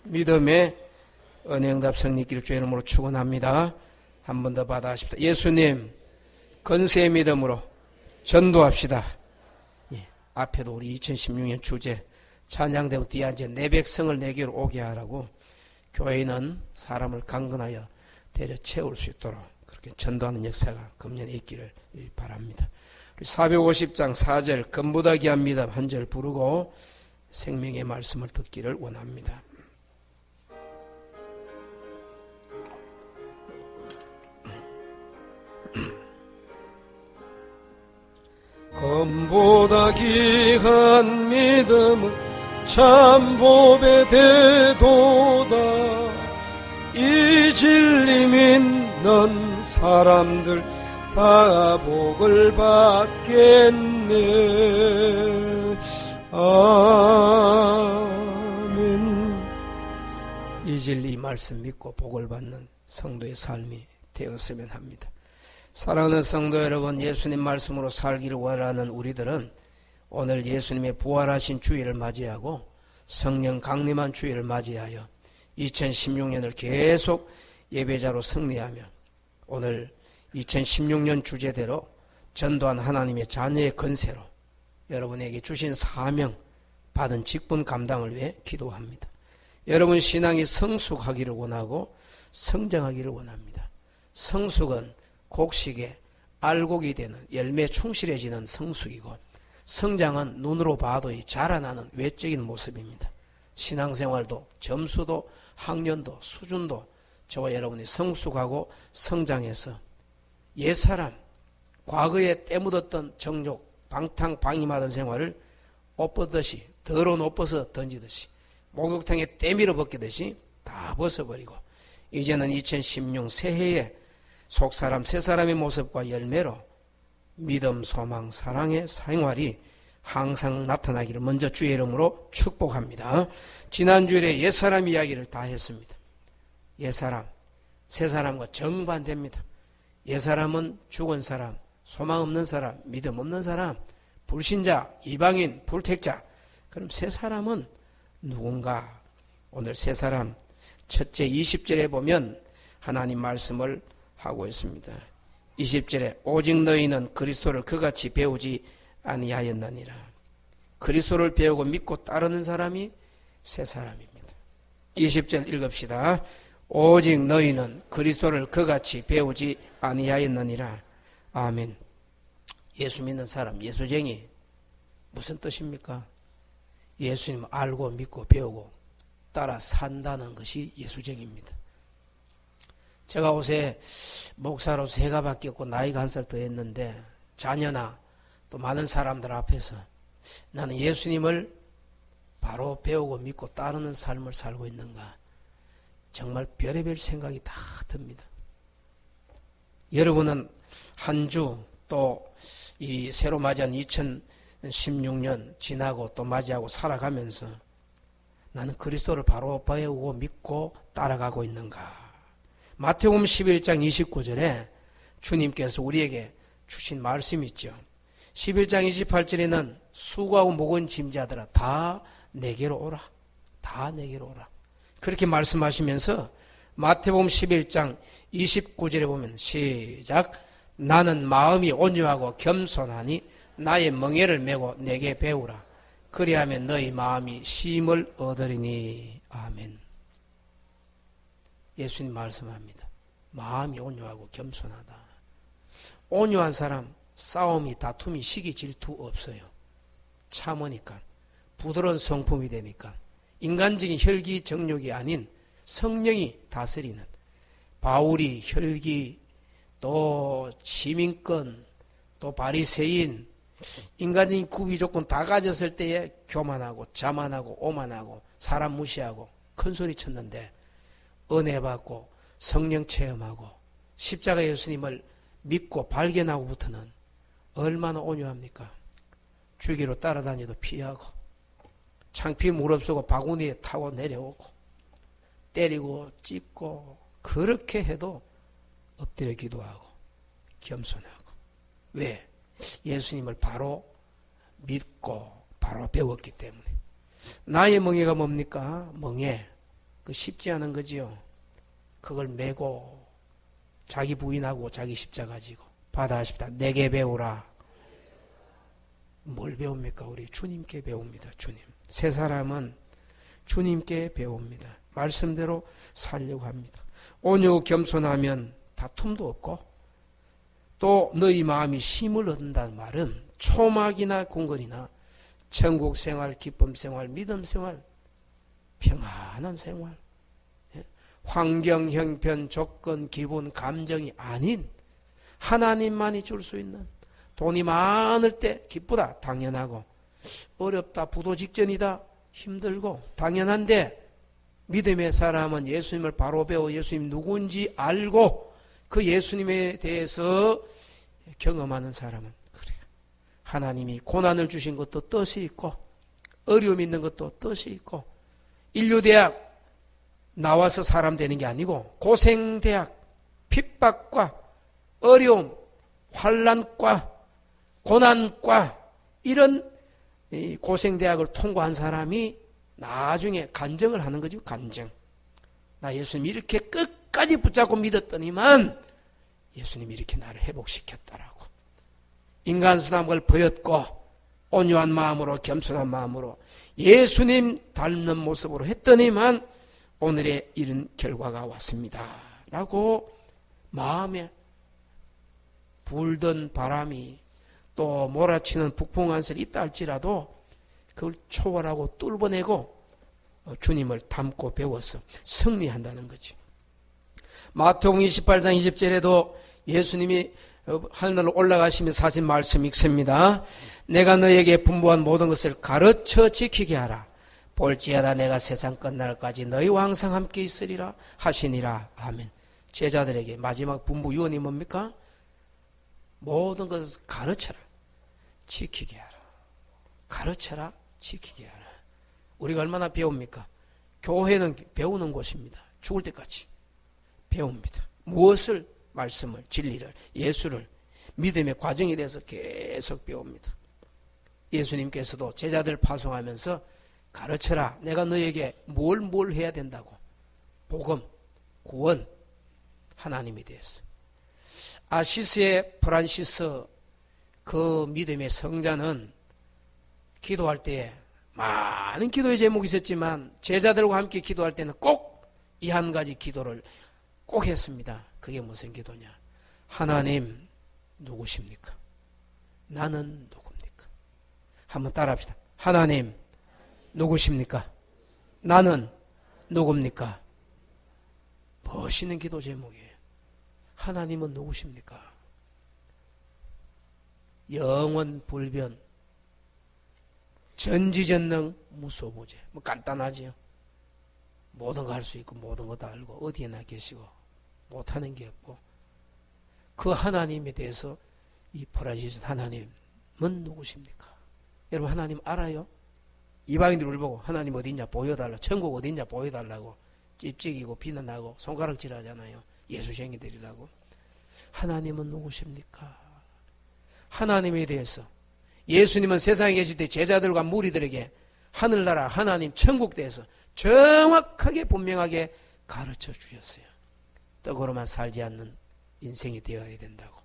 믿음의 은혜응답 승리길 주의 이름으로 축원합니다. 한 번 더 받아십시다. 예수님 건세의 믿음으로 전도합시다. 앞에도 우리 2016년 주제 찬양대우 뒤에 앉아 내 백성을 내게로 오게 하라고 교회는 사람을 강건하여 데려 채울 수 있도록 그렇게 전도하는 역사가 금년에 있기를 바랍니다. 450장 4절 금보다 귀한 믿음 한 절 부르고 생명의 말씀을 듣기를 원합니다. 금보다 귀한 믿음은 참 복의 대도다. 이 진리 믿는 사람들 다 복을 받겠네. 아멘. 이 진리 말씀 믿고 복을 받는 성도의 삶이 되었으면 합니다. 사랑하는 성도 여러분, 예수님 말씀으로 살기를 원하는 우리들은 오늘 예수님의 부활하신 주일을 맞이하고 성령 강림한 주일을 맞이하여 2016년을 계속 예배자로 승리하며 오늘 2016년 주제대로 전도한 하나님의 자녀의 건세로 여러분에게 주신 사명, 받은 직분 감당을 위해 기도합니다. 여러분 신앙이 성숙하기를 원하고 성장하기를 원합니다. 성숙은 곡식에 알곡이 되는 열매에 충실해지는 성숙이고 성장은 눈으로 봐도 자라나는 외적인 모습입니다. 신앙생활도 점수도 학년도 수준도 저와 여러분이 성숙하고 성장해서 옛사람 과거에 때묻었던 정욕 방탕방임하던 생활을 옷 벗듯이 더러운 옷 벗어 던지듯이 목욕탕에 때밀어 벗기듯이 다 벗어버리고 이제는 2016 새해에 속사람 새사람의 모습과 열매로 믿음, 소망, 사랑의 생활이 항상 나타나기를 먼저 주의 이름으로 축복합니다. 지난주일에 옛사람 이야기를 다 했습니다. 옛사람, 새사람과 정반대입니다. 옛사람은 죽은 사람, 소망 없는 사람, 믿음 없는 사람, 불신자, 이방인, 불택자. 그럼 새사람은 누군가? 오늘 새사람 첫째 20절에 보면 하나님 말씀을 하고 있습니다. 20절에 오직 너희는 그리스도를 그같이 배우지 아니하였느니라. 그리스도를 배우고 믿고 따르는 사람이 새 사람입니다. 20절 읽읍시다. 오직 너희는 그리스도를 그같이 배우지 아니하였느니라. 아멘. 예수 믿는 사람, 예수쟁이 무슨 뜻입니까? 예수님 알고 믿고 배우고 따라 산다는 것이 예수쟁이입니다. 제가 옷에 목사로서 해가 바뀌었고 나이가 한 살 더 했는데 자녀나 또 많은 사람들 앞에서 나는 예수님을 바로 배우고 믿고 따르는 삶을 살고 있는가 정말 별의별 생각이 다 듭니다. 여러분은 한 주 또 이 새로 맞이한 2016년 지나고 또 맞이하고 살아가면서 나는 그리스도를 바로 배우고 믿고 따라가고 있는가? 마태복음 11장 29절에 주님께서 우리에게 주신 말씀이 있죠. 11장 28절에는 수고하고 무거운 짐자들아 다 내게로 오라. 다 내게로 오라. 그렇게 말씀하시면서 마태복음 11장 29절에 보면 시작. 나는 마음이 온유하고 겸손하니 나의 멍에를 메고 내게 배우라. 그리하면 너희 마음이 쉼을 얻으리니. 아멘. 예수님 말씀합니다. 마음이 온유하고 겸손하다. 온유한 사람 싸움이 다툼이 시기 질투 없어요. 참으니까 부드러운 성품이 되니까 인간적인 혈기 정욕이 아닌 성령이 다스리는 바울이 혈기 또 시민권 또 바리새인 인간적인 구비 조건 다 가졌을 때에 교만하고 자만하고 오만하고 사람 무시하고 큰소리 쳤는데 은혜 받고 성령 체험하고 십자가 예수님을 믿고 발견하고부터는 얼마나 온유합니까? 주기로 따라다니도 피하고 창피 무릅쓰고 바구니에 타고 내려오고 때리고 찢고 그렇게 해도 엎드려 기도하고 겸손하고. 왜? 예수님을 바로 믿고 바로 배웠기 때문에. 나의 멍에가 뭡니까? 멍에. 그 쉽지 않은 거지요. 그걸 메고 자기 부인하고 자기 십자가 지고 받아 하십니다. 내게 배우라. 뭘 배웁니까? 우리 주님께 배웁니다. 주님. 세 사람은 주님께 배웁니다. 말씀대로 살려고 합니다. 온유 겸손하면 다툼도 없고 또 너희 마음이 쉼을 얻는다는 말은 초막이나 궁궐이나 천국 생활, 기쁨 생활, 믿음 생활, 평안한 생활, 환경, 형편, 조건, 기본, 감정이 아닌 하나님만이 줄 수 있는 돈이 많을 때 기쁘다, 당연하고 어렵다, 부도 직전이다, 힘들고 당연한데 믿음의 사람은 예수님을 바로 배워 예수님 누군지 알고 그 예수님에 대해서 경험하는 사람은 그래요. 하나님이 고난을 주신 것도 뜻이 있고 어려움 있는 것도 뜻이 있고 인류대학 나와서 사람 되는 게 아니고 고생대학, 핍박과 어려움, 환난과 고난과 이런 고생대학을 통과한 사람이 나중에 간증을 하는 거죠. 간증. 나 예수님 이렇게 끝까지 붙잡고 믿었더니만 예수님이 이렇게 나를 회복시켰다라고. 인간수담을 버렸고 온유한 마음으로 겸손한 마음으로 예수님 닮는 모습으로 했더니만 오늘의 이런 결과가 왔습니다. 라고 마음에 불던 바람이 또 몰아치는 북풍한설이 있다 할지라도 그걸 초월하고 뚫어내고 주님을 닮고 배워서 승리한다는 거죠. 마태복음 28장 20절에도 예수님이 하늘로 올라가시면서 하신 말씀이 있습니다. 내가 너에게 분부한 모든 것을 가르쳐 지키게 하라. 볼지어다 내가 세상 끝날까지 너희와 항상 함께 있으리라 하시니라. 아멘. 제자들에게 마지막 분부 유언이 뭡니까? 모든 것을 가르쳐라. 지키게 하라. 가르쳐라. 지키게 하라. 우리가 얼마나 배웁니까? 교회는 배우는 곳입니다. 죽을 때까지 배웁니다. 무엇을? 말씀을, 진리를, 예수를, 믿음의 과정에 대해서 계속 배웁니다. 예수님께서도 제자들 파송하면서 가르쳐라. 내가 너에게 뭘 해야 된다고. 복음, 구원, 하나님에 대해서. 아시스의 프란시스 그 믿음의 성자는 기도할 때 많은 기도의 제목이 있었지만 제자들과 함께 기도할 때는 꼭 이 한 가지 기도를 꼭 했습니다. 그게 무슨 기도냐? 하나님 누구십니까? 나는 누굽니까? 한번 따라합시다. 하나님 누구십니까? 나는 누굽니까? 멋있는 기도 제목이에요. 하나님은 누구십니까? 영원 불변 전지전능 무소부재. 뭐 간단하지요. 모든 거 할 수 있고 모든 거 다 알고 어디에나 계시고 못하는 게 없고 그 하나님에 대해서 이 프란시스 하나님은 누구십니까? 여러분 하나님 알아요? 이방인들 우리 보고 하나님 어디냐 보여달라, 천국 어디냐 보여달라고 찝찍이고 비난하고 손가락질 하잖아요. 예수쟁이들이라고. 하나님은 누구십니까? 하나님에 대해서 예수님은 세상에 계실 때 제자들과 무리들에게 하늘나라 하나님 천국 대해서 정확하게 분명하게 가르쳐 주셨어요. 떡으로만 살지 않는 인생이 되어야 된다고.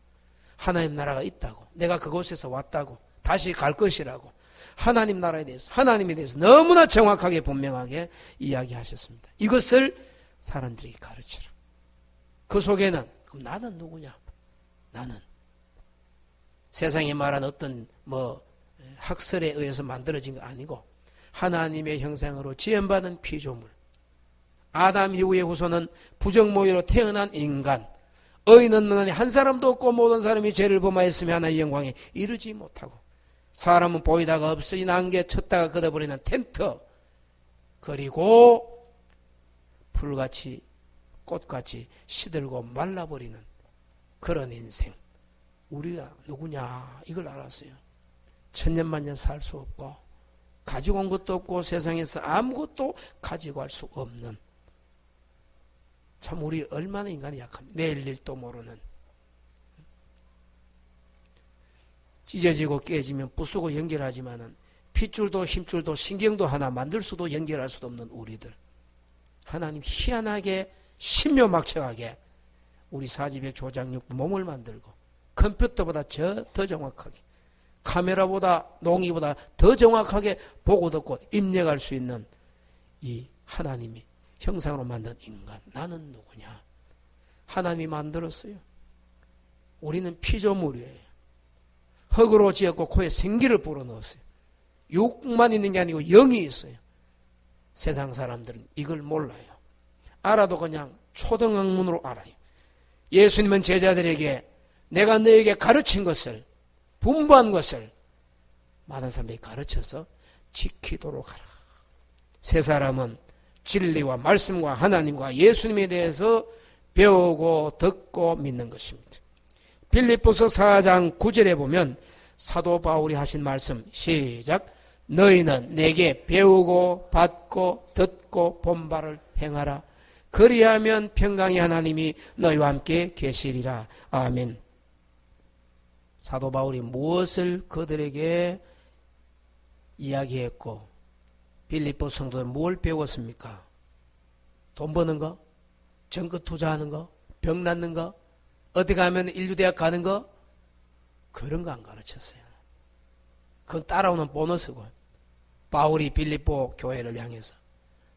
하나님 나라가 있다고. 내가 그곳에서 왔다고. 다시 갈 것이라고. 하나님 나라에 대해서, 하나님에 대해서 너무나 정확하게 분명하게 이야기하셨습니다. 이것을 사람들에게 가르치라. 그 속에는 그럼 나는 누구냐? 나는 세상에 말한 어떤 학설에 의해서 만들어진 거 아니고 하나님의 형상으로 지음받은 피조물, 아담 이후의 후손은 부정모의로 태어난 인간, 의인은 너는 한 사람도 없고 모든 사람이 죄를 범하였으며 하나님의 영광에 이르지 못하고 사람은 보이다가 없으니 난게 쳤다가 걷어버리는 텐트, 그리고 풀같이 꽃같이 시들고 말라버리는 그런 인생. 우리가 누구냐 이걸 알았어요. 천년만년 살 수 없고 가지고 온 것도 없고 세상에서 아무것도 가지고 갈 수 없는, 참 우리 얼마나 인간이 약합니다. 내일 일도 모르는, 찢어지고 깨지면 부수고 연결하지만은 핏줄도 힘줄도 신경도 하나 만들 수도 연결할 수도 없는 우리들, 하나님 희한하게 신묘막측하게 우리 사지백 조장육 몸을 만들고 컴퓨터보다 더 정확하게, 카메라보다 농기보다 더 정확하게 보고 듣고 입력할 수 있는 이 하나님이 형상으로 만든 인간, 나는 누구냐? 하나님이 만들었어요. 우리는 피조물이에요. 흙으로 지었고 코에 생기를 불어넣었어요. 육만 있는 게 아니고 영이 있어요. 세상 사람들은 이걸 몰라요. 알아도 그냥 초등학문으로 알아요. 예수님은 제자들에게 내가 너에게 가르친 것을, 분부한 것을 많은 사람들이 가르쳐서 지키도록 하라. 세 사람은 진리와 말씀과 하나님과 예수님에 대해서 배우고 듣고 믿는 것입니다. 빌립보서 4장 9절에 보면 사도 바울이 하신 말씀, 시작. 너희는 내게 배우고 받고 듣고 본 바를 행하라. 그리하면 평강의 하나님이 너희와 함께 계시리라. 아멘. 사도 바울이 무엇을 그들에게 이야기했고 빌립보 성도들 뭘 배웠습니까? 돈 버는 거? 정거 투자하는 거? 병 낫는 거? 어디 가면 인류대학 가는 거? 그런 거 안 가르쳤어요. 그건 따라오는 보너스고. 바울이 빌립보 교회를 향해서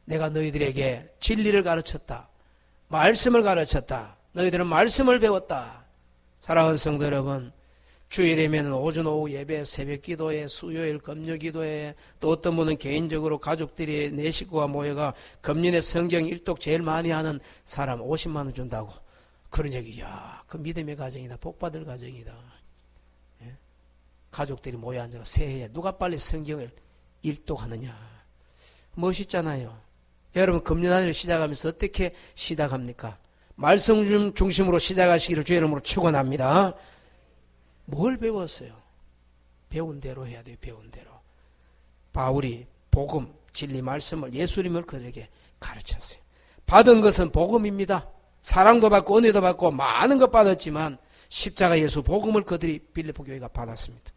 내가 너희들에게 진리를 가르쳤다. 말씀을 가르쳤다. 너희들은 말씀을 배웠다. 사랑하는 성도 여러분, 주일이면 오전 오후 예배, 새벽 기도회, 수요일 금요 기도회, 또 어떤 분은 개인적으로 가족들이 내 식구가 모여가 금년에 성경 일독 제일 많이 하는 사람 50만 원 준다고. 그런 적이, 야, 그 믿음의 가정이다. 복받을 가정이다. 예? 가족들이 모여 앉아서 새해에 누가 빨리 성경을 일독하느냐. 멋있잖아요. 여러분, 금년 한 해를 시작하면서 어떻게 시작합니까? 말씀 중심으로 시작하시기를 주의 이름으로 축원합니다. 뭘 배웠어요? 배운 대로 해야 돼요. 배운 대로. 바울이 복음, 진리 말씀을, 예수님을 그들에게 가르쳤어요. 받은 것은 복음입니다. 사랑도 받고 은혜도 받고 많은 것 받았지만 십자가 예수 복음을 그들이 빌립보 교회가 받았습니다.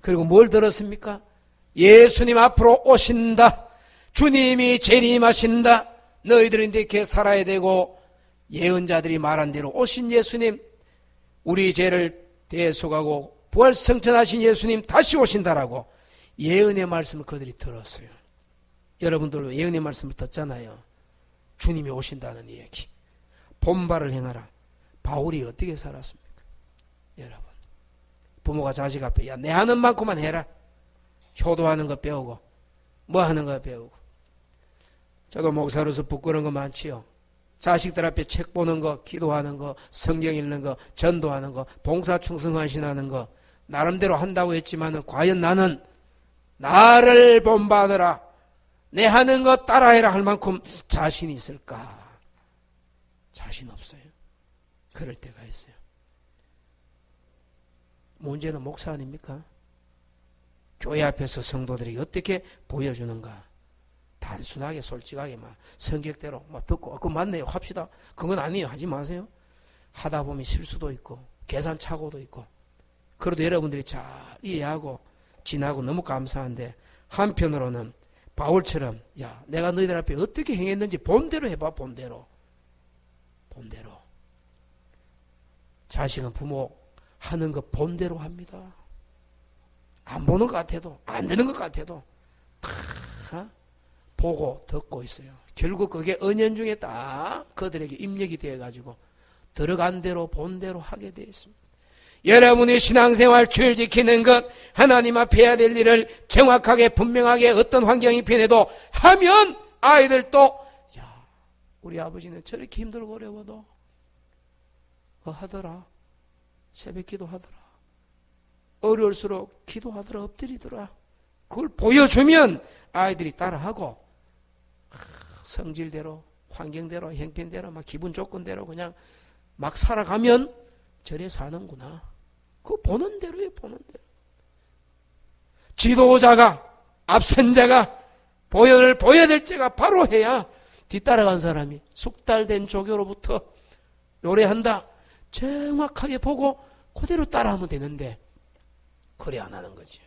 그리고 뭘 들었습니까? 예수님 앞으로 오신다. 주님이 재림하신다. 너희들은 이렇게 살아야 되고, 예언자들이 말한 대로 오신 예수님, 우리 죄를 대속하고 부활성천하신 예수님 다시 오신다라고 예언의 말씀을 그들이 들었어요. 여러분들도 예언의 말씀을 듣잖아요. 주님이 오신다는 얘기. 본바를 행하라. 바울이 어떻게 살았습니까? 여러분, 부모가 자식 앞에 야, 내 하는 만큼만 해라. 효도하는 거 배우고 뭐 하는 거 배우고. 저도 목사로서 부끄러운 거 많지요. 자식들 앞에 책 보는 거, 기도하는 거, 성경 읽는 거, 전도하는 거, 봉사 충성하시는 거 나름대로 한다고 했지만 과연 나는 나를 본받으라, 내 하는 거 따라해라 할 만큼 자신이 있을까? 자신 없어요. 그럴 때가 있어요. 문제는 목사 아닙니까? 교회 앞에서 성도들이 어떻게 보여주는가? 단순하게 솔직하게 막 성격대로 막 듣고 그거 맞네요 합시다. 그건 아니에요. 하지 마세요. 하다 보면 실수도 있고 계산착오도 있고. 그래도 여러분들이 잘 이해하고 지나고 너무 감사한데, 한편으로는 바울처럼 야, 내가 너희들 앞에 어떻게 행했는지 본대로 해봐. 본대로. 자식은 부모 하는 거 본대로 합니다. 안 보는 것 같아도, 안 되는 것 같아도 다 보고 듣고 있어요. 결국 그게 은연중에 딱 그들에게 입력이 되어가지고 들어간 대로 본 대로 하게 되어 있습니다. 여러분의 신앙생활 주일 지키는 것, 하나님 앞에 해야 될 일을 정확하게 분명하게 어떤 환경이 변해도 하면 아이들도 야, 우리 아버지는 저렇게 힘들고 어려워도 하더라. 새벽기도 하더라. 어려울수록 기도하더라. 엎드리더라. 그걸 보여주면 아이들이 따라하고 성질대로, 환경대로, 형편대로, 막 기분 조건대로 그냥 막 살아가면 저래 사는구나. 그거 보는 대로예요. 보는 대로. 지도자가, 앞선자가 보여를 보여야 될 때가 바로 해야 뒤따라간 사람이 숙달된 조교로부터 요래한다. 정확하게 보고 그대로 따라하면 되는데 그래 안 하는 거지.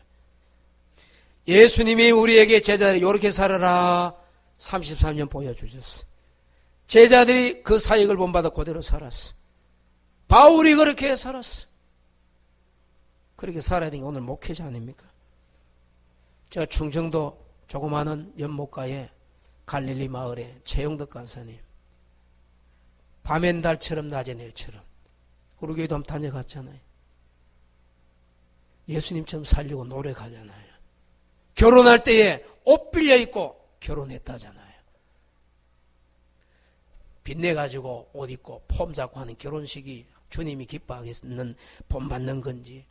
예수님이 우리에게 제자들이 이렇게 살아라 33년 보여주셨어. 제자들이 그 사역을 본받아 그대로 살았어. 바울이 그렇게 살았어. 그렇게 살아야 되는 게 오늘 목회자 아닙니까? 제가 충청도 조그마한 연못가에 갈릴리 마을에 최영덕 간사님, 밤엔 달처럼 낮엔 일처럼 우리 교회도 한번 다녀갔잖아요. 예수님처럼 살려고 노력하잖아요. 결혼할 때에 옷 빌려 입고 결혼했다잖아요. 빚내가지고 옷 입고 폼 잡고 하는 결혼식이 주님이 기뻐하겠는 본받는 건지,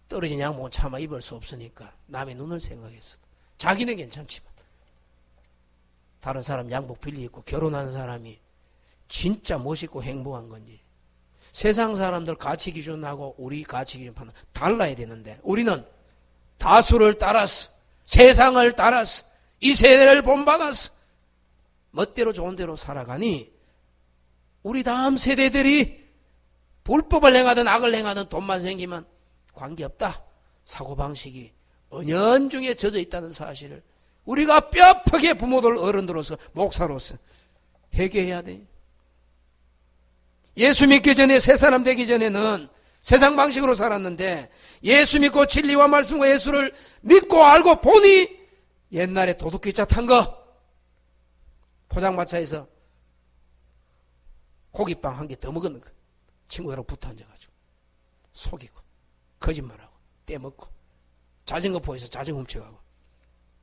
떨어진 양복은 차마 입을 수 없으니까 남의 눈을 생각했어. 자기는 괜찮지만 다른 사람 양복 빌려 입고 결혼하는 사람이 진짜 멋있고 행복한 건지, 세상 사람들 가치 기준하고 우리 가치 기준 판단 달라야 되는데 우리는 다수를 따라서 세상을 따라서 이 세대를 본받아서 멋대로 좋은 대로 살아가니 우리 다음 세대들이 불법을 행하든 악을 행하든 돈만 생기면 관계없다. 사고방식이 은연중에 젖어 있다는 사실을 우리가 뼈아프게 부모들 어른들로서 목사로서 회개해야 돼. 예수 믿기 전에 새 사람 되기 전에는 세상 방식으로 살았는데 예수 믿고 진리와 말씀과 예수를 믿고 알고 보니 옛날에 도둑기차 탄 거 포장마차에서 고깃빵 한 개 더 먹는 거 친구들하고 붙어 앉아가지고 속이고 거짓말하고 떼먹고 자전거 포에서 자전거 훔쳐가고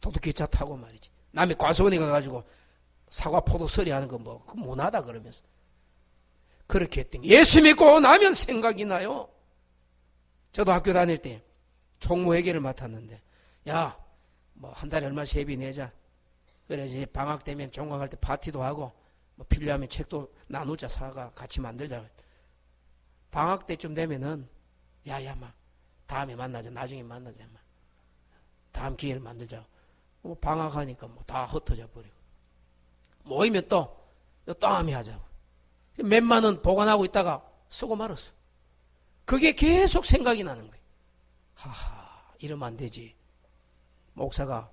도둑기차 타고 말이지. 남의 과수원에 가가지고 사과 포도 서리 하는 거 뭐 못하다 그러면서 그렇게 했더니 예수 믿고 나면 생각이 나요. 저도 학교 다닐 때 총무회계를 맡았는데 야 뭐 한 달에 얼마 세비 내자. 그래 이제 방학 되면 종강할 때 파티도 하고 뭐 필요하면 책도 나누자. 사가 같이 만들자. 방학 때쯤 되면은 야야 마 다음에 만나자. 나중에 만나자. 마 다음 기회를 만들자. 뭐 방학하니까 뭐 다 흩어져 버리고 모이면 또 다음에 하자고. 몇만 원 보관하고 있다가 쓰고 말았어. 그게 계속 생각이 나는 거예요. 하하, 이러면 안 되지. 목사가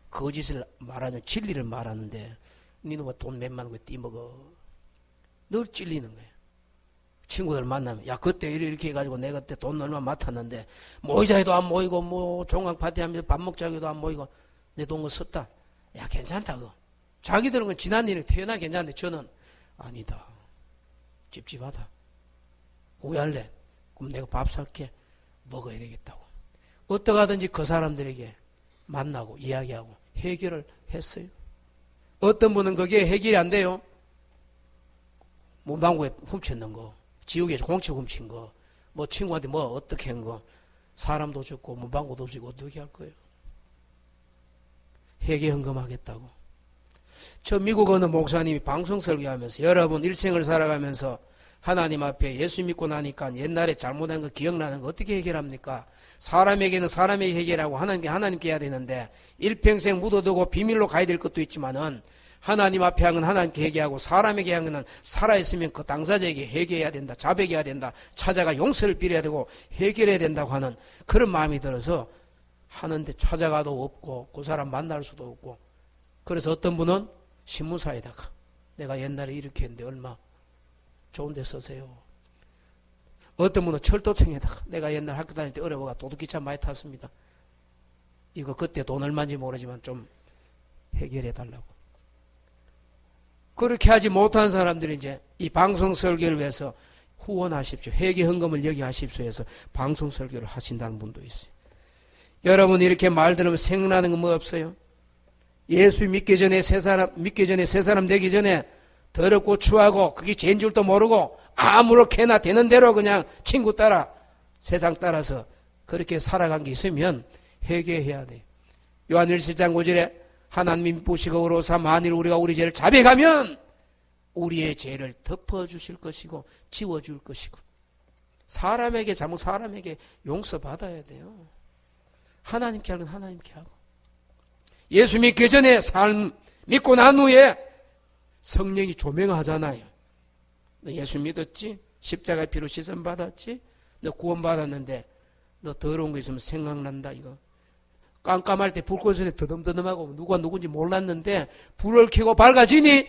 거짓을 말하는 진리를 말하는데 니는 뭐 돈 몇만 원 왜 띠먹어. 늘 찔리는 거예요. 친구들 만나면 야 그때 이렇게 해가지고 내가 그때 돈 얼마 맡았는데 모이자 해도 안 모이고 뭐 종강 파티 하면서 밥 먹자 해도 안 모이고 내 돈 거 썼다. 야 괜찮다 그거. 자기들은 건 지난 일이 태어나 괜찮은데 저는 아니다. 찝찝하다. 후회할래? 그럼 내가 밥 살게. 먹어야 되겠다고. 어떻게 하든지 그 사람들에게 만나고 이야기하고 해결을 했어요. 어떤 분은 그게 해결이 안 돼요. 문방구에 훔쳤는 거, 지옥에서 공치 훔친 거, 뭐 친구한테 뭐 어떻게 한 거, 사람도 죽고 문방구도 죽고 어떻게 할 거예요? 회개 헌금하겠다고. 저 미국 어느 목사님이 방송 설교하면서 여러분 일생을 살아가면서 하나님 앞에 예수 믿고 나니까 옛날에 잘못한 거 기억나는 거 어떻게 해결합니까? 사람에게는 사람에게 해결하고 하나님께 해야 되는데 일평생 묻어두고 비밀로 가야 될 것도 있지만은 하나님 앞에 한 건 하나님께 회개하고 사람에게 한 거는 살아있으면 그 당사자에게 회개해야 된다. 자백해야 된다. 찾아가 용서를 빌어야 되고 해결해야 된다고 하는 그런 마음이 들어서 하는데 찾아가도 없고 그 사람 만날 수도 없고 그래서 어떤 분은 신문사에다가 내가 옛날에 이렇게 했는데 얼마 좋은 데 쓰세요. 어떤 분은 철도청에다가 내가 옛날 학교 다닐 때 어려워가 도둑기차 많이 탔습니다. 이거 그때 돈 얼마인지 모르지만 좀 해결해 달라고. 그렇게 하지 못한 사람들이 이제 이 방송 설교를 위해서 후원하십시오. 회개 헌금을 여기 하십시오 해서 방송 설교를 하신다는 분도 있어요. 여러분 이렇게 말 들으면 생각나는 건 뭐 없어요? 예수 믿기 전에 새 사람 되기 전에 더럽고 추하고 그게 죄인 줄도 모르고 아무렇게나 되는 대로 그냥 친구 따라 세상 따라서 그렇게 살아간 게 있으면 회개해야 돼. 요한 1장 9절에 하나님이 보시고 의로사 만일 우리가 우리 죄를 자백하면 우리의 죄를 덮어주실 것이고 지워줄 것이고 사람에게 잘못 사람에게 용서받아야 돼요. 하나님께 하는 하나님께 하고 예수 믿기 전에 삶 믿고 난 후에 성령이 조명하잖아요. 너 예수 믿었지? 십자가의 피로 씻음 받았지? 너 구원 받았는데 너 더러운 거 있으면 생각난다 이거. 깜깜할 때 불꽃 소리 더듬더듬하고 누가 누군지 몰랐는데 불을 켜고 밝아지니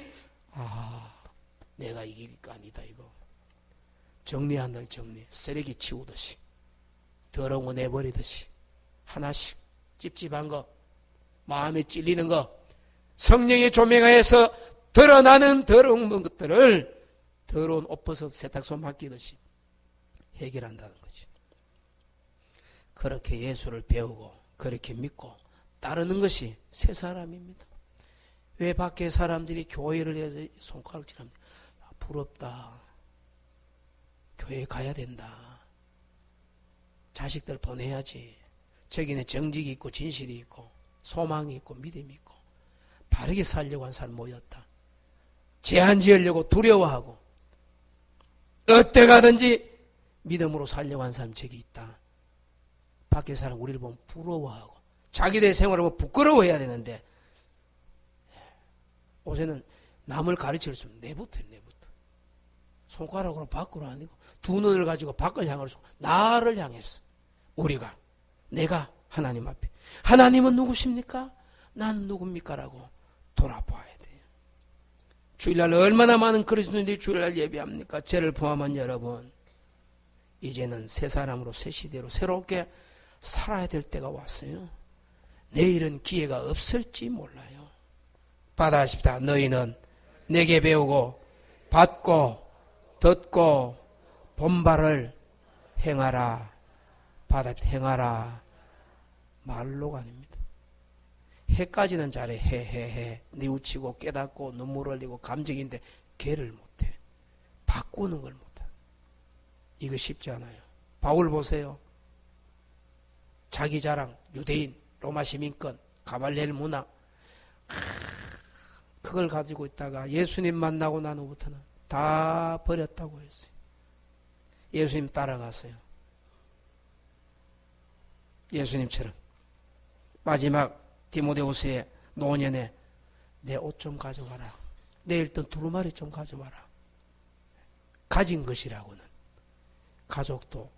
내가 이길 거 아니다 이거. 정리한다 정리. 쓰레기 치우듯이 더러운 거 내버리듯이 하나씩 찝찝한 거 마음에 찔리는 거 성령의 조명하에서 드러나는 더러운 것들을 더러운 옷 벗어 세탁소 맡기듯이 해결한다는 거지. 그렇게 예수를 배우고 그렇게 믿고 따르는 것이 새 사람입니다. 왜 밖에 사람들이 교회를 해서 손가락질합니다. 부럽다. 교회 가야 된다. 자식들 보내야지. 저기는 정직이 있고 진실이 있고 소망이 있고 믿음이 있고 바르게 살려고 한 사람 모였다. 제한 지으려고 두려워하고 어때 가든지 믿음으로 살려고 한 사람 저기 있다. 밖에 사람 우리를 보면 부러워하고 자기들 생활을 보면 부끄러워해야 되는데 요새는 남을 가르칠 수 없는 내부터. 손가락으로 밖으로 아니고 두 눈을 가지고 밖을 향할 수 나를 향했어. 우리가 내가 하나님 앞에 하나님은 누구십니까? 난 누굽니까? 라고 돌아봐야 돼요. 주일날 얼마나 많은 그리스도인들이 주일날 예배합니까? 저를 포함한 여러분 이제는 새 사람으로 새 시대로 새롭게 살아야 될 때가 왔어요. 내일은 기회가 없을지 몰라요. 받아십시다. 너희는 내게 배우고 받고 듣고 본바를 행하라. 받아십시다. 행하라. 말로가 아닙니다. 해까지는 잘해. 해. 뉘우치고 깨닫고 눈물 흘리고 감정인데 개를 못해. 바꾸는 걸 못해. 이거 쉽지 않아요. 바울 보세요. 자기 자랑, 유대인, 로마 시민권, 가말리엘 문화 그걸 가지고 있다가 예수님 만나고 난 후부터는 다 버렸다고 했어요. 예수님 따라갔어요. 예수님처럼 마지막 디모데후서의 노년에 내 옷 좀 가져와라. 내일 또 두루마리 좀 가져와라. 가진 것이라고는 가족도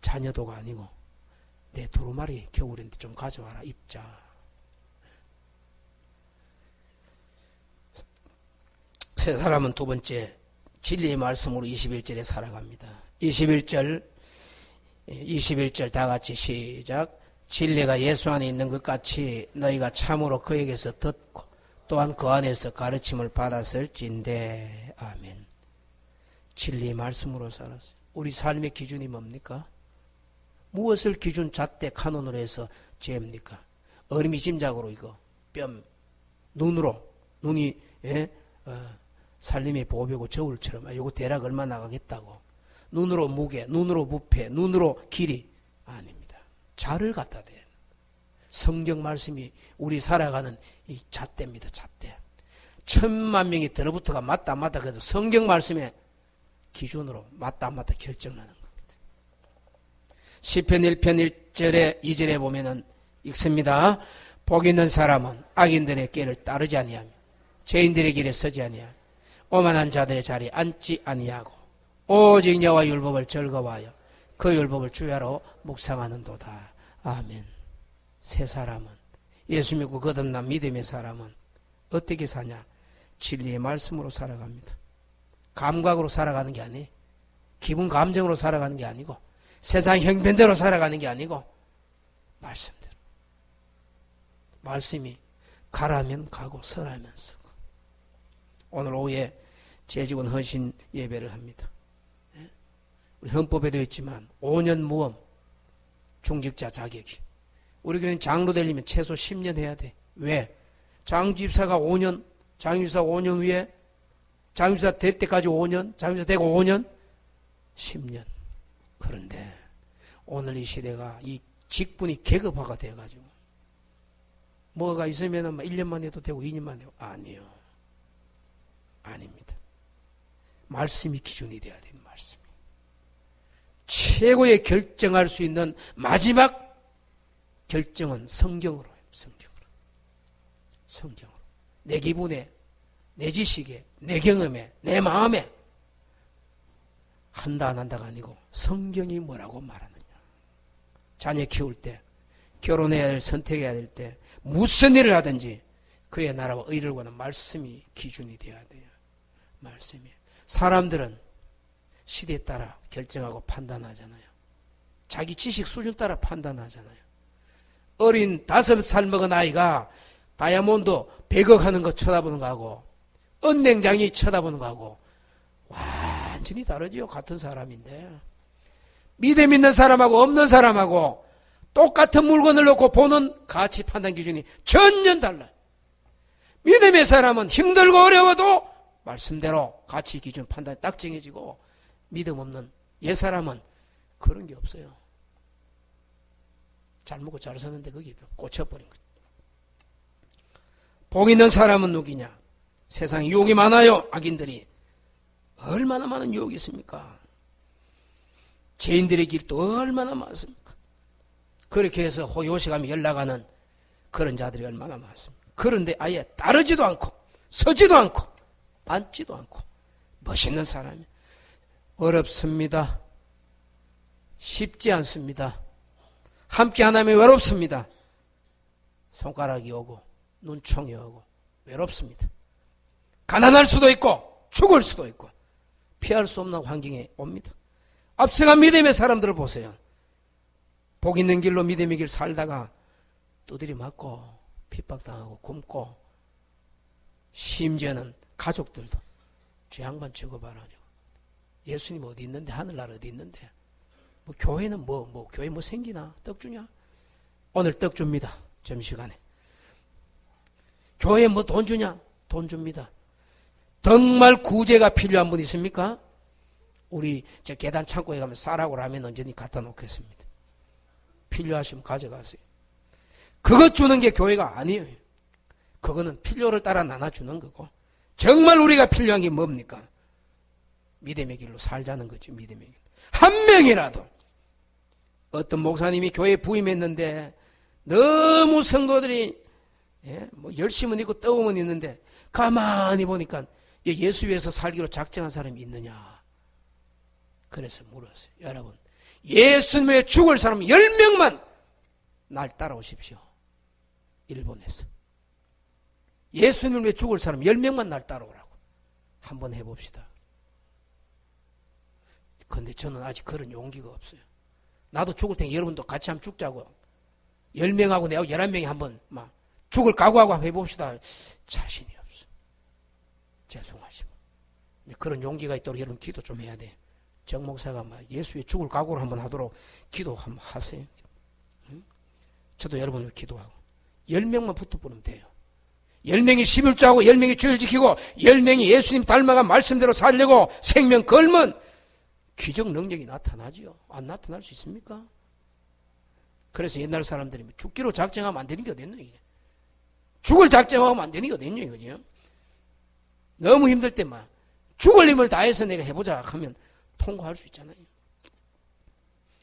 자녀도가 아니고 내 두루마리 겨울인데 좀 가져와라. 입자. 새 사람은 두 번째 진리의 말씀으로 21절에 살아갑니다. 21절 다 같이 시작. 진리가 예수 안에 있는 것 같이 너희가 참으로 그에게서 듣고 또한 그 안에서 가르침을 받았을진대. 아멘. 진리의 말씀으로 살았어요. 우리 삶의 기준이 뭡니까? 무엇을 기준 잣대 카논으로 해서 재입니까? 어림이 짐작으로 이거 뺨 눈으로 눈이 살림의 보배고 저울처럼 요거 대략 얼마 나가겠다고 눈으로 무게, 눈으로 부패, 눈으로 길이 아닙니다. 자를 갖다 대. 성경 말씀이 우리 살아가는 이 잣대입니다. 잣대. 1,000만 명이 들어붙어가 맞다 안 맞다 그래도 성경 말씀의 기준으로 맞다 안 맞다 결정하는 겁니다. 시편 1편 1절에 2절에 보면은 읽습니다. 복 있는 사람은 악인들의 길을 따르지 아니하며 죄인들의 길에 서지 아니하며 오만한 자들의 자리에 앉지 아니하고 오직 여호와 율법을 즐거워하여 그 율법을 주야로 묵상하는도다. 아멘. 새 사람은 예수 믿고 거듭난 믿음의 사람은 어떻게 사냐? 진리의 말씀으로 살아갑니다. 감각으로 살아가는 게 아니에요. 기분 감정으로 살아가는 게 아니고 세상 형편대로 살아가는 게 아니고 말씀대로. 말씀이 가라면 가고 서라면 서고. 오늘 오후에 재직원 헌신 예배를 합니다. 우리 헌법에 되어 있지만 5년 무험 중직자 자격이. 우리 교회는 장로 되려면 최소 10년 해야 돼. 왜? 장집사가 5년, 장집사 5년 위에 장집사 될 때까지 5년, 장집사 되고 5년, 10년. 그런데 오늘 이 시대가 이 직분이 계급화가 돼가지고 뭐가 있으면 1년만 해도 되고 2년만 해도 아니요. 아닙니다. 말씀이 기준이 돼야 돼요. 말씀이. 최고의 결정할 수 있는 마지막 결정은 성경으로 해요. 성경으로. 내 기분에, 내 지식에, 내 경험에, 내 마음에 한다 안 한다가 아니고 성경이 뭐라고 말하느냐. 자녀 키울 때 결혼해야 될, 선택해야 될 때 무슨 일을 하든지 그의 나라와 의를 구하는 말씀이 기준이 되어야 돼요. 말씀이. 사람들은 시대에 따라 결정하고 판단하잖아요. 자기 지식 수준 따라 판단하잖아요. 어린 5살 먹은 아이가 다이아몬드 100억 하는 거 쳐다보는 거하고 은행장이 쳐다보는 거하고 완전히 다르죠. 같은 사람인데. 믿음 있는 사람하고 없는 사람하고 똑같은 물건을 놓고 보는 가치 판단 기준이 전혀 달라요. 믿음의 사람은 힘들고 어려워도 말씀대로 가치 기준 판단이 딱 정해지고, 믿음 없는 옛사람은 그런 게 없어요. 잘 먹고 잘 사는데 거기 꽂혀버린 거죠. 복 있는 사람은 누구냐? 세상에 유혹이 많아요. 악인들이 얼마나 많은 유혹이 있습니까? 죄인들의 길도 얼마나 많습니까? 그렇게 해서 호요시감이 연락하는 그런 자들이 얼마나 많습니까? 그런데 아예 따르지도 않고 서지도 않고 앉지도 않고 멋있는 사람이 어렵습니다. 쉽지 않습니다. 함께 하나면 외롭습니다. 손가락이 오고 눈총이 오고 외롭습니다. 가난할 수도 있고 죽을 수도 있고 피할 수 없는 환경에 옵니다. 앞서간 믿음의 사람들을 보세요. 복 있는 길로 믿음의 길 살다가 두드리 맞고 핍박당하고 굶고, 심지어는 가족들도 저 양반 저거 봐라, 예수님 어디 있는데, 하늘나라 어디 있는데, 뭐 교회는 교회 뭐 생기나, 떡 주냐? 오늘 떡 줍니다. 점심시간에. 교회에 뭐 돈 주냐? 돈 줍니다. 정말 구제가 필요한 분 있습니까? 우리 저 계단 창고에 가면 쌀하고 라면 언제든지 갖다 놓겠습니다. 필요하시면 가져가세요. 그것 주는 게 교회가 아니에요. 그거는 필요를 따라 나눠주는 거고, 정말 우리가 필요한 게 뭡니까? 믿음의 길로 살자는 거죠. 믿음의 길. 한 명이라도 어떤 목사님이 교회에 부임했는데 너무 성도들이 뭐 열심은 있고 떠움은 있는데 가만히 보니까 예수 위해서 살기로 작정한 사람이 있느냐. 그래서 물었어요. 여러분, 예수님의 죽을 사람 10명만 날 따라오십시오. 일본에서. 예수님을 위해 죽을 사람 10명만 날 따라오라고. 한번 해봅시다. 그런데 저는 아직 그런 용기가 없어요. 나도 죽을 테니 여러분도 같이 한번 죽자고. 10명하고 내가 11명이 한번 막 죽을 각오하고 한번 해봅시다. 자신이 없어. 죄송하시고. 그런 용기가 있도록 여러분 기도 좀 해야 돼. 정 목사가 막 예수의 죽을 각오를 한번 하도록 기도 한번 하세요. 응? 저도 여러분을 기도하고 10명만 붙어보면 돼요. 10명이 11조하고 10명이 주일 지키고 10명이 예수님 닮아가 말씀대로 살려고 생명 걸면 기적 능력이 나타나지요. 안 나타날 수 있습니까? 그래서 옛날 사람들이 죽기로 작정하면 안 되는 게 어딨노, 이게. 죽을 작정하면 안 되는 게 어딨노, 이거죠. 너무 힘들 때만 죽을 힘을 다해서 내가 해보자 하면 통과할 수 있잖아요.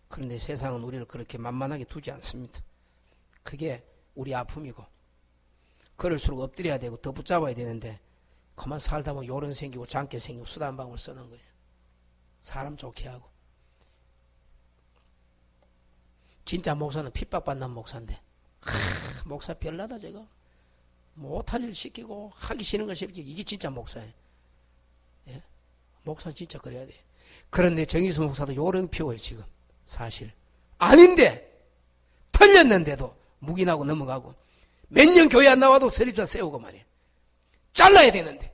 그런데 세상은 우리를 그렇게 만만하게 두지 않습니다. 그게 우리 아픔이고, 그럴수록 엎드려야 되고 더 붙잡아야 되는데 그만 살다 보면 요런 생기고 장깨 생기고 수다 한 방울 쓰는 거예요. 사람 좋게 하고. 진짜 목사는 핍박받는 목사인데, 목사 별나다 제가. 못할 일 시키고 하기 싫은 거 시키고, 이게 진짜 목사예요. 예? 목사는 진짜 그래야 돼. 그런데 정의수 목사도 요령 피워요 지금. 사실 아닌데 틀렸는데도 묵인하고 넘어가고, 몇 년 교회 안 나와도 서리자 세우고 말이에요. 잘라야 되는데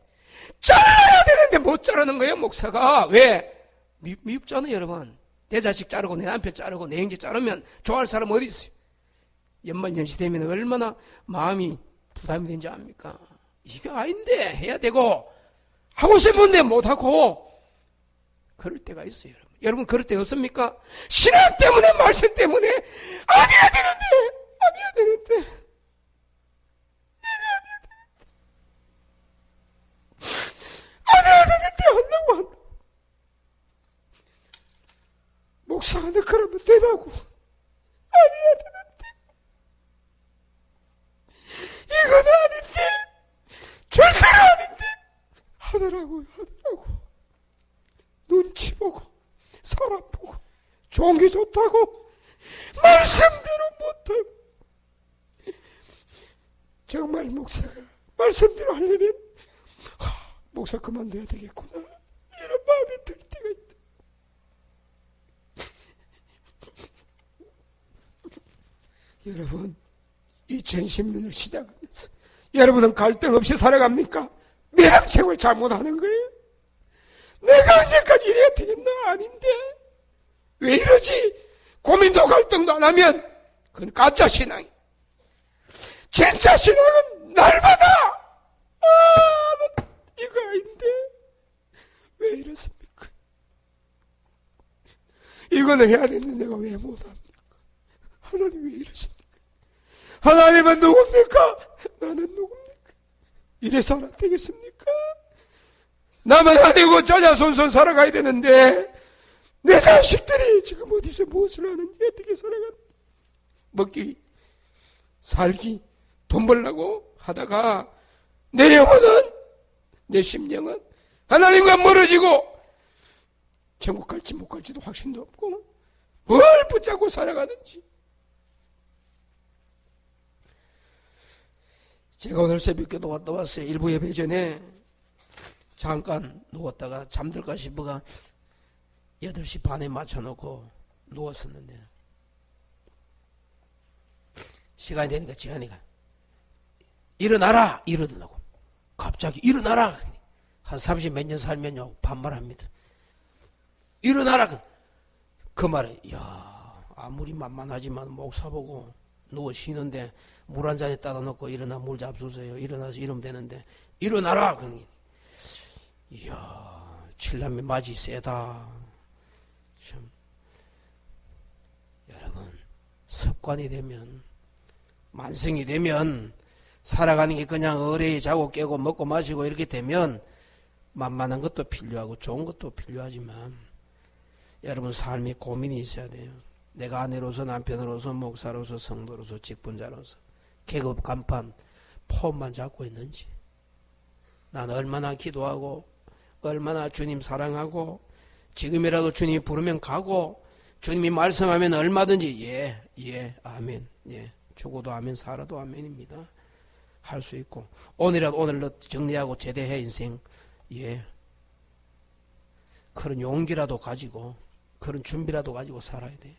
못 자르는 거예요 목사가. 왜? 미흡잖아요 여러분. 내 자식 자르고 내 남편 자르고 내 형제 자르면 좋아할 사람 어디 있어요? 연말연시 되면 얼마나 마음이 부담이 되는지 압니까? 이게 아닌데 해야 되고, 하고 싶은데 못하고, 그럴 때가 있어요 여러분. 여러분 그럴 때 없습니까? 신앙 때문에, 말씀 때문에 안 해야 되는데 한다고. 목사한테 그러면 되라고. 안 해야 되는데, 이건 아닌데, 절대로 아닌데 하더라고요. 눈치 보고 사람 보고 좋은 게 좋다고 말씀대로 못하고 정말 목사가 말씀대로 하려면 목사 그만둬야 되겠구나 이런 마음이 들 때가 있다. 여러분 2010년을 시작하면서 여러분은 갈등 없이 살아갑니까? 매장생활 잘못하는 거예요? 내가 언제까지 이래야 되겠나? 아닌데 왜 이러지? 고민도 갈등도 안 하면 그건 가짜 신앙이야. 진짜 신앙은 날마다 이거 아닌데 왜 이렇습니까? 이거는 해야 되는데 내가 왜 못합니까? 하나님 왜 이러십니까? 하나님은 누굽니까? 나는 누굽니까? 이래서 안 되겠습니까? 나만 아니고 자자손손 살아가야 되는데 내 자식들이 지금 어디서 무엇을 하는지 어떻게 살아가는지 먹기 살기 돈 벌려고 하다가 내 영혼은 내 심령은 하나님과 멀어지고 천국 갈지 못 갈지도 확신도 없고 뭘 붙잡고 살아가는지. 제가 오늘 새벽기도 갔다 왔어요. 일부 예배 전에 잠깐 누웠다가 잠들까 싶어가 8시 반에 맞춰놓고 누웠었는데 시간이 되니까 지한이가 일어나라 이러더라고. 갑자기 일어나라. 한 30 몇 년 살면요 반말합니다. 일어나라. 그 말에 야 아무리 만만하지만 목사 보고 누워 쉬는데 물 한 잔에 따라 놓고 일어나 물 잡수세요. 일어나서 이러면 되는데 일어나라. 그러니 이야 칠남이 맞이 세다. 참 여러분 습관이 되면 만성이 되면 살아가는 게 그냥 어레히 자고 깨고 먹고 마시고 이렇게 되면 만만한 것도 필요하고 좋은 것도 필요하지만 여러분 삶이 고민이 있어야 돼요. 내가 아내로서 남편으로서 목사로서 성도로서 직분자로서 계급 간판 폼만 잡고 있는지 난 얼마나 기도하고 얼마나 주님 사랑하고 지금이라도 주님이 부르면 가고 주님이 말씀하면 얼마든지 예 아멘 예 죽어도 아멘 살아도 아멘입니다. 할 수 있고 오늘이라도 오늘로 정리하고 제대해 인생 예 그런 용기라도 가지고 그런 준비라도 가지고 살아야 돼요.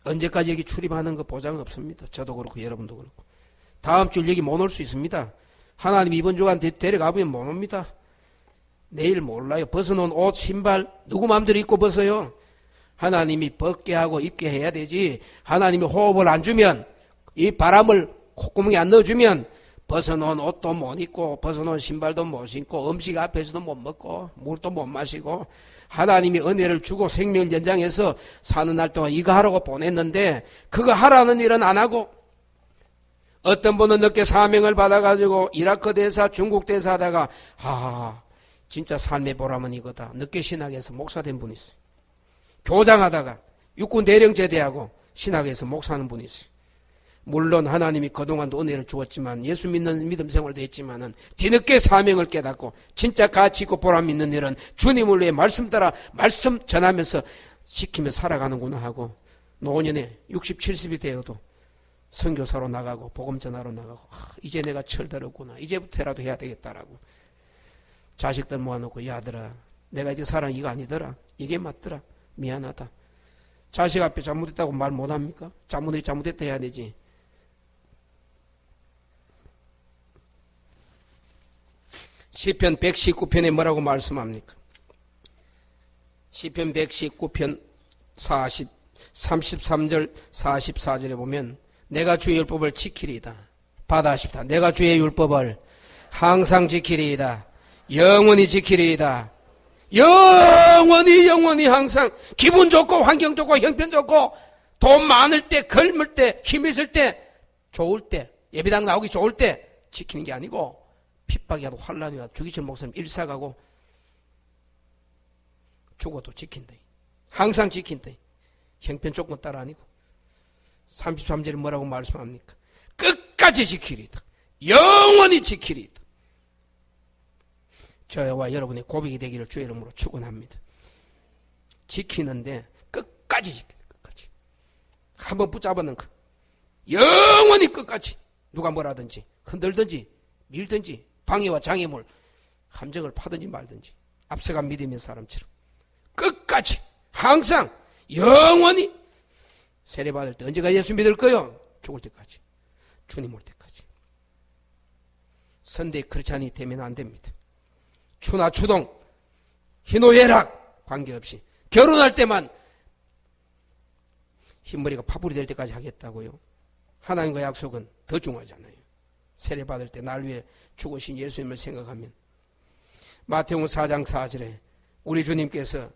언제까지 여기 출입하는 거 보장 없습니다. 저도 그렇고 여러분도 그렇고 다음 주 여기 못 올 수 있습니다. 하나님 이번 주간 데려가보면 못 옵니다. 내일 몰라요. 벗어놓은 옷 신발 누구 마음대로 입고 벗어요. 하나님이 벗게 하고 입게 해야 되지. 하나님이 호흡을 안 주면 이 바람을 콧구멍에 안 넣어주면 벗어놓은 옷도 못 입고 벗어놓은 신발도 못 신고 음식 앞에서도 못 먹고 물도 못 마시고 하나님이 은혜를 주고 생명을 연장해서 사는 날 동안 이거 하라고 보냈는데 그거 하라는 일은 안 하고 어떤 분은 늦게 사명을 받아가지고 이라크 대사 중국 대사 하다가 진짜 삶의 보람은 이거다. 늦게 신학에서 목사 된 분이 있어요. 교장하다가 육군 대령 제대하고 신학에서 목사하는 분이 있어요. 물론 하나님이 그동안도 은혜를 주었지만 예수 믿는 믿음 생활도 했지만은 뒤늦게 사명을 깨닫고 진짜 가치 있고 보람 있는 일은 주님을 위해 말씀 따라 말씀 전하면서 지키며 살아가는구나 하고 노년에 60, 70이 되어도 선교사로 나가고 복음 전하러 나가고 이제 내가 철들었구나. 이제부터라도 해야 되겠다라고 자식들 모아놓고 야 아들아 내가 이제 사랑 이거 아니더라. 이게 맞더라. 미안하다. 자식 앞에 잘못했다고 말 못합니까? 잘못했다 해야 되지. 시편 119편에 뭐라고 말씀합니까? 시편 119편 33절 44절에 보면 내가 주의 율법을 지키리이다. 받아십시다. 내가 주의 율법을 항상 지키리이다. 영원히 지키리이다. 영원히 항상 기분 좋고 환경 좋고 형편 좋고 돈 많을 때 젊을 때 힘 있을 때 좋을 때 예배당 나오기 좋을 때 지키는 게 아니고 핍박이 와도 환란이 와도 주기철 목사님 일사가고 죽어도 지킨다. 항상 지킨다. 형편 조건 따라 아니고 33절에 뭐라고 말씀합니까? 끝까지 지키리다. 영원히 지키리다. 저와 여러분의 고백이 되기를 주의 이름으로 축원합니다. 지키는데 끝까지 지키는 끝까지. 한번 붙잡았는 거 영원히 끝까지 누가 뭐라든지 흔들든지 밀든지 방해와 장애물 함정을 파든지 말든지 앞서간 믿음의 사람처럼 끝까지 항상 영원히 세례받을 때 언제가 예수 믿을 거요? 죽을 때까지. 주님 올 때까지. 선대 크리스찬이 되면 안 됩니다. 추나 추동 희노애락 관계없이 결혼할 때만 흰머리가 파뿌리 될 때까지 하겠다고요. 하나님과 약속은 더 중요하잖아요. 세례받을 때 날 위해 죽으신 예수님을 생각하면 마태복음 4장 4절에 우리 주님께서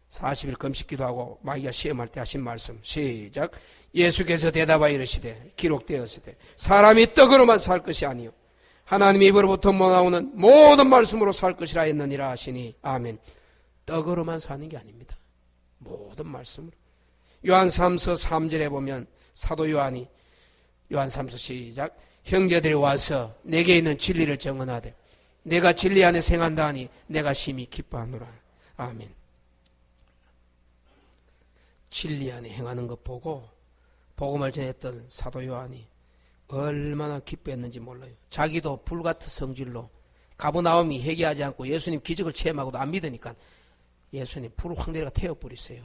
40일 금식 기도하고 마귀가 시험할 때 하신 말씀 시작. 예수께서 대답하여 이르시되 기록되었으되 사람이 떡으로만 살 것이 아니요 하나님의 입으로부터 나오는 모든 말씀으로 살 것이라 했느니라 하시니 아멘. 떡으로만 사는 게 아닙니다. 모든 말씀으로. 요한 3서 3절에 보면 사도 요한이 요한 3서 시작. 형제들이 와서 내게 있는 진리를 정언하되 내가 진리 안에 생한다 하니 내가 심히 기뻐하노라. 아멘. 진리 안에 행하는 것 보고 복음을 전했던 사도 요한이 얼마나 기뻐했는지 몰라요. 자기도 불같은 성질로 가버나움이 회개하지 않고 예수님 기적을 체험하고도 안 믿으니까 예수님 불 확 내려가 태워버리세요.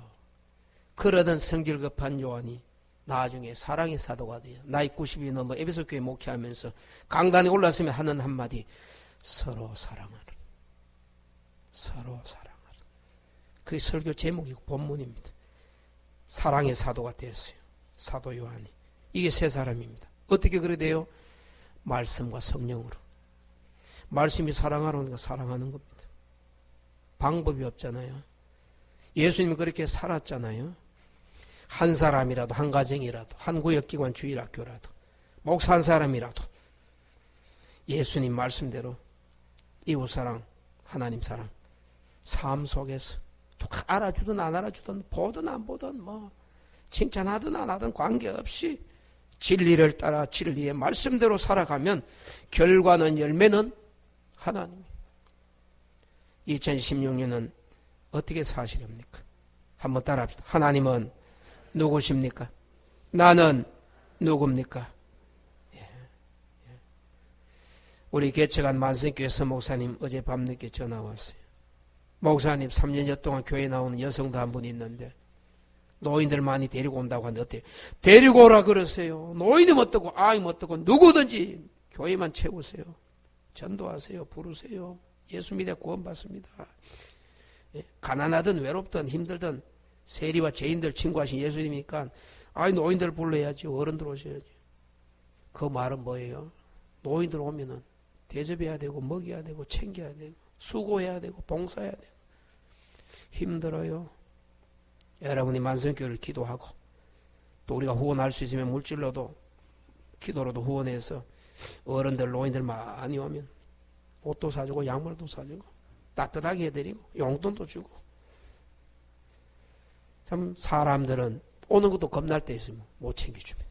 그러던 성질 급한 요한이 나중에 사랑의 사도가 돼요. 나이 90이 넘어 에베소 교회 목회하면서 강단에 올랐으면 하는 한마디 서로 사랑하라. 서로 사랑하라. 그게 설교 제목이고 본문입니다. 사랑의 사도가 됐어요. 사도 요한이. 이게 세 사람입니다. 어떻게 그래 돼요? 말씀과 성령으로. 말씀이 사랑하라니까 사랑하는 겁니다. 방법이 없잖아요. 예수님이 그렇게 살았잖아요. 한 사람이라도, 한 가정이라도, 한 구역기관 주일학교라도, 목사 한 사람이라도 예수님 말씀대로 이웃사랑, 하나님 사랑, 삶 속에서 누가 알아주든 안 알아주든 보든 안 보든 뭐 칭찬하든 안 하든 관계없이 진리를 따라 진리의 말씀대로 살아가면 결과는 열매는 하나님. 2016년은 어떻게 사시렵니까? 한번 따라합시다. 하나님은 누구십니까? 나는 누굽니까? 우리 개척한 만성교회 서목사님 어제 밤늦게 전화 왔어요. 목사님 3년여 동안 교회 나오는 여성도 한 분 있는데 노인들 많이 데리고 온다고 하는데 어때요? 데리고 오라 그러세요. 노인이면 어떻고 아이면 어떻고 누구든지 교회만 채우세요. 전도하세요. 부르세요. 예수 믿어 구원받습니다. 가난하든 외롭든 힘들든 세리와 죄인들 친구하신 예수님이니까 아이 노인들 불러야지. 어른들 오셔야지. 그 말은 뭐예요? 노인들 오면은 대접해야 되고 먹여야 되고 챙겨야 되고 수고해야 되고 봉사해야 되고 힘들어요. 여러분이 만성교회를 기도하고 또 우리가 후원할 수 있으면 물질로도 기도로도 후원해서 어른들 노인들 많이 오면 옷도 사주고 약물도 사주고 따뜻하게 해드리고 용돈도 주고 참 사람들은 오는 것도 겁날 때 있으면 못 챙겨주면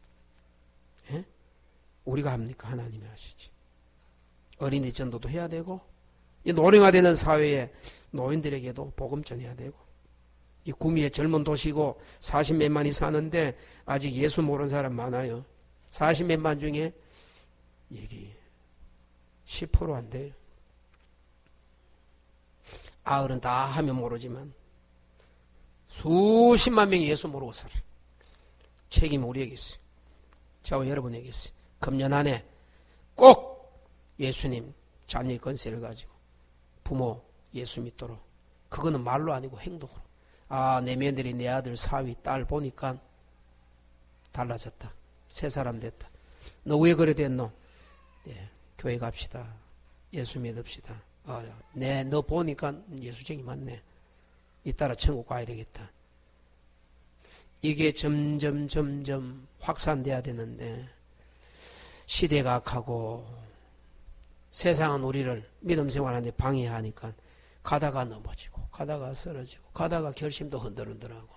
예? 우리가 합니까? 하나님이 하시지. 어린이 전도도 해야 되고 이 노령화되는 사회에 노인들에게도 복음 전해야 되고 이 구미의 젊은 도시고 40몇만이 사는데 아직 예수 모르는 사람 많아요. 40몇만 중에 여기 10% 안 돼요. 아을은 다 하면 모르지만 수십만 명이 예수 모르고 살아요. 책임은 우리에게 있어요. 저와 여러분에게 있어요. 금년 안에 꼭 예수님 자녀의 권세를 가지고 부모 예수 믿도록. 그거는 말로 아니고 행동으로. 아, 내 며느리 내 아들 사위 딸 보니까 달라졌다. 새 사람 됐다. 너 왜 그래 됐노? 네, 교회 갑시다. 예수 믿읍시다. 아, 네, 너 보니까 예수쟁이 맞네. 이따라 천국 가야 되겠다. 이게 점점 확산돼야 되는데 시대가 악하고 세상은 우리를 믿음 생활하는데 방해하니까 가다가 넘어지고 가다가 쓰러지고 가다가 결심도 흔들흔들하고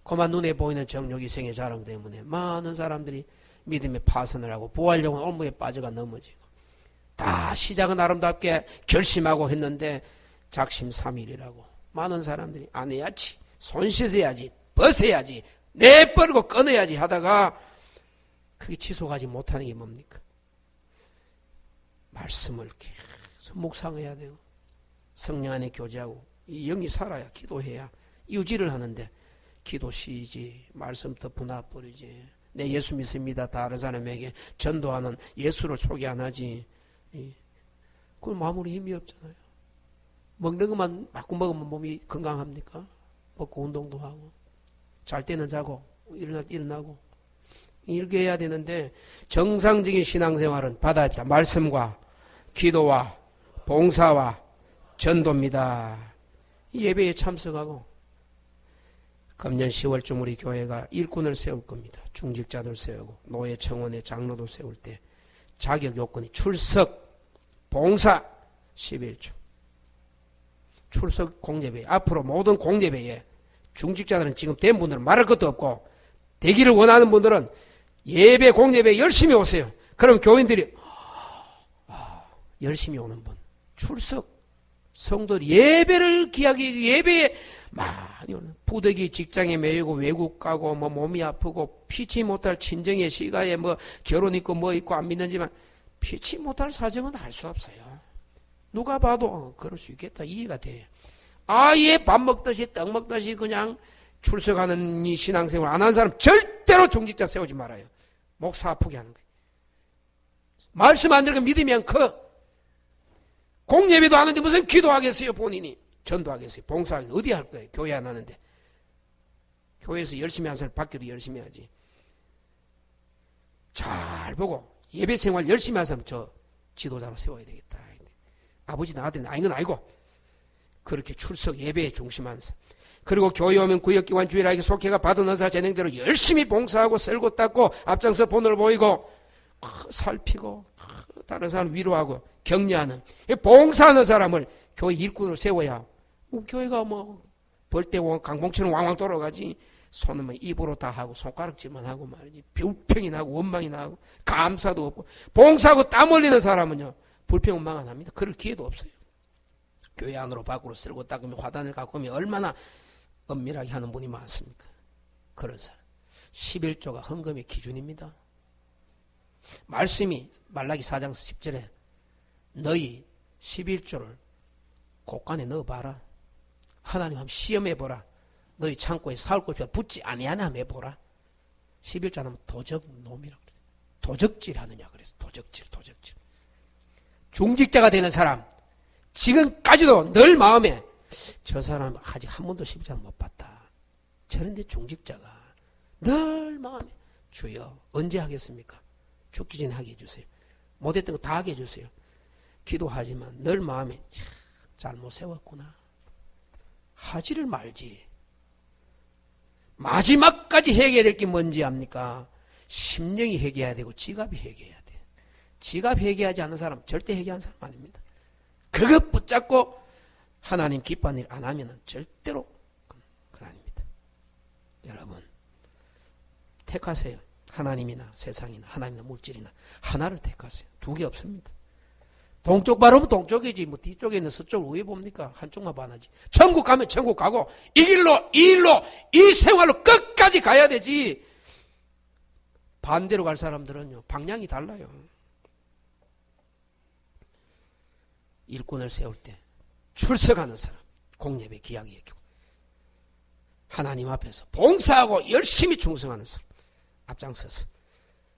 그만 눈에 보이는 정욕이 생의 자랑 때문에 많은 사람들이 믿음에 파선을 하고 부활용은 올무에 빠져가 넘어지고 다 시작은 아름답게 결심하고 했는데 작심삼일이라고 많은 사람들이 안 해야지, 손 씻어야지, 벗어야지, 내버리고 끊어야지 하다가 그게 지속하지 못하는 게 뭡니까? 말씀을 계속 묵상해야 되고 성령 안에 교제하고 이 영이 살아야 기도해야 유지를 하는데 기도 쉬지 말씀 덮어놔 버리지 내 예수 믿습니다 다른 사람에게 전도하는 예수를 소개 안 하지 그건 아무리 힘이 없잖아요. 먹는 것만 마구 먹으면 몸이 건강합니까? 먹고 운동도 하고 잘 때는 자고 일어나고 이렇게 해야 되는데 정상적인 신앙생활은 받아야 합니다. 말씀과 기도와 봉사와 전도입니다. 예배에 참석하고 금년 10월쯤 우리 교회가 일꾼을 세울 겁니다. 중직자들 세우고 노예 청원회 장로도 세울 때 자격 요건이 출석, 봉사, 11조 출석 공예배 앞으로 모든 공예배에 중직자들은 지금 된 분들은 말할 것도 없고 되기를 원하는 분들은 예배 공예배 열심히 오세요. 그럼 교인들이 열심히 오는 분 출석 성도들 예배를 기하기 예배에 많이 오는 부득이 직장에 매이고 외국 가고 뭐 몸이 아프고 피치 못할 친정의 시가에 뭐 결혼 있고 뭐 있고 안 믿는지만 피치 못할 사정은 알 수 없어요. 누가 봐도 그럴 수 있겠다 이해가 돼요. 아예 밥 먹듯이 떡 먹듯이 그냥 출석하는 이 신앙생활 안 하는 사람 절대로 중직자 세우지 말아요. 목사 아프게 하는 거예요. 말씀 안 들으면 믿으면 커. 공예배도 하는데 무슨 기도하겠어요 본인이. 전도하겠어요. 봉사하겠어요. 어디 할 거예요. 교회 안 하는데. 교회에서 열심히 하는 사람 밖에도 열심히 하지. 잘 보고 예배생활 열심히 하는 사람 저 지도자로 세워야 되겠다. 아버지나 아들이나 아닌 건 아니고 그렇게 출석 예배에 중심하는 사람. 그리고 교회 오면 구역기관 주일학교 속회가 받은 은사 재능대로 열심히 봉사하고 쓸고 닦고 앞장서 본을 보이고 살피고 다른 사람 위로하고 격려하는 봉사하는 사람을 교회 일꾼으로 세워야 교회가 뭐 벌떼 강봉처럼 왕왕 돌아가지. 손은 뭐 입으로 다 하고 손가락질만 하고 말이지 불평이 나고 원망이 나고 감사도 없고 봉사하고 땀 흘리는 사람은요 불평 원망 안 합니다. 그럴 기회도 없어요. 교회 안으로 밖으로 쓸고 닦으면 화단을 갖고 오면 얼마나 엄밀하게 하는 분이 많습니까? 그런 사람 11조가 헌금의 기준입니다. 말씀이 말라기 4장 10절에 너희 11조를 곳간에 넣어봐라. 하나님 한번 시험해보라. 너희 창고에 사올 것이 붙지 아니하나 한번 해보라. 11조 하면 도적놈이라고 그랬어요. 도적질 하느냐 그래서 도적질. 중직자가 되는 사람 지금까지도 늘 마음에 저 사람 아직 한 번도 11조 못 봤다. 저런데 중직자가 늘 마음에 주여 언제 하겠습니까? 죽기 전에 하게 해주세요. 못했던 거 다 하게 해주세요. 기도하지만 늘 마음에 잘못 세웠구나. 하지를 말지. 마지막까지 회개해야 될 게 뭔지 압니까? 심령이 회개해야 되고 지갑이 회개해야 돼. 지갑 회개하지 않는 사람 절대 회개하는 사람 아닙니다. 그거 붙잡고 하나님 기뻐하는 일 안 하면 절대로 그건 아닙니다. 여러분 택하세요. 하나님이나 세상이나 하나님이나 물질이나 하나를 택하세요. 두 개 없습니다. 동쪽 바라보면 동쪽이지 뭐 뒤쪽에 있는 서쪽을 왜 봅니까? 한쪽만 봐야지. 천국 가면 천국 가고 이 길로 이 생활로 끝까지 가야 되지. 반대로 갈 사람들은요 방향이 달라요. 일꾼을 세울 때 출석하는 사람 공예배 기하게 여기고 하나님 앞에서 봉사하고 열심히 충성하는 사람 앞장서서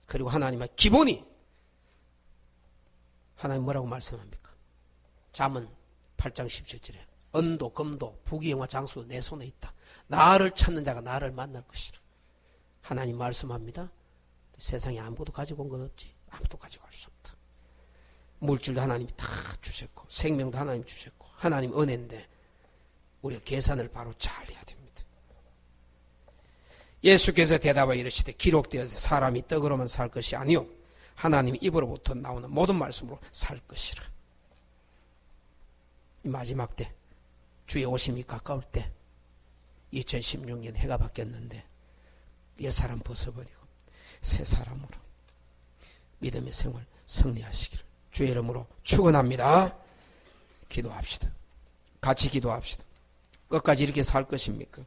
그리고 하나님의 기본이 하나님 뭐라고 말씀합니까? 잠언 8장 17절에 언도 금도 부귀영화 장수 내 손에 있다. 나를 찾는 자가 나를 만날 것이라. 하나님 말씀합니다. 세상에 아무것도 가지고 온 것 없지. 아무것도 가지고 갈 수 없다. 물질도 하나님이 다 주셨고 생명도 하나님 주셨고 하나님 은혜인데 우리가 계산을 바로 잘 해야 됩니다. 예수께서 대답하여 이르시되 기록되어서 사람이 떡으로만 살 것이 아니요 하나님 입으로부터 나오는 모든 말씀으로 살 것이라. 마지막 때 주의 오심이 가까울 때 2016년 해가 바뀌었는데 옛사람 벗어버리고 새 사람으로 믿음의 생활 승리하시기를 주의 이름으로 축원합니다. 기도합시다. 같이 기도합시다. 끝까지 이렇게 살 것입니까?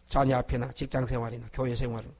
자녀 앞에나 직장생활이나 교회생활은